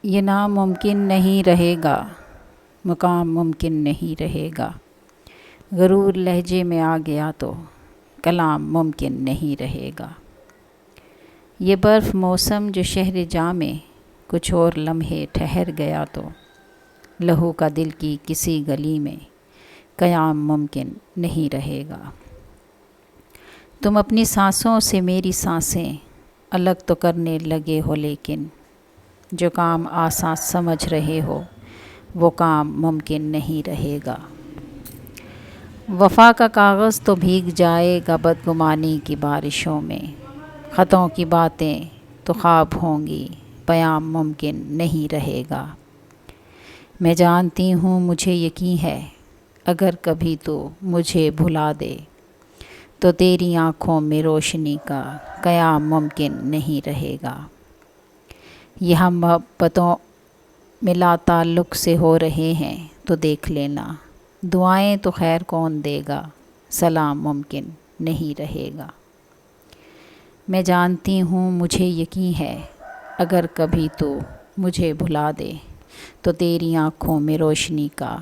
یہ ناممکن نہیں رہے گا، مقام ممکن نہیں رہے گا، غرور لہجے میں آ گیا تو کلام ممکن نہیں رہے گا۔ یہ برف موسم جو شہر جاں میں کچھ اور لمحے ٹھہر گیا تو لہو کا دل کی کسی گلی میں قیام ممکن نہیں رہے گا۔ تم اپنی سانسوں سے میری سانسیں الگ تو کرنے لگے ہو، لیکن جو کام آسان سمجھ رہے ہو وہ کام ممکن نہیں رہے گا۔ وفا کا کاغذ تو بھیگ جائے گا بدگمانی کی بارشوں میں، خطوں کی باتیں تو خواب ہوں گی، پیام ممکن نہیں رہے گا۔ میں جانتی ہوں، مجھے یقین ہے، اگر کبھی تو مجھے بھلا دے تو تیری آنکھوں میں روشنی کا قیام ممکن نہیں رہے گا۔ یہ ہم محبتوں میں لا تعلق سے ہو رہے ہیں تو دیکھ لینا، دعائیں تو خیر کون دے گا، سلام ممکن نہیں رہے گا۔ میں جانتی ہوں، مجھے یقین ہے، اگر کبھی تو مجھے بھلا دے تو تیری آنکھوں میں روشنی کا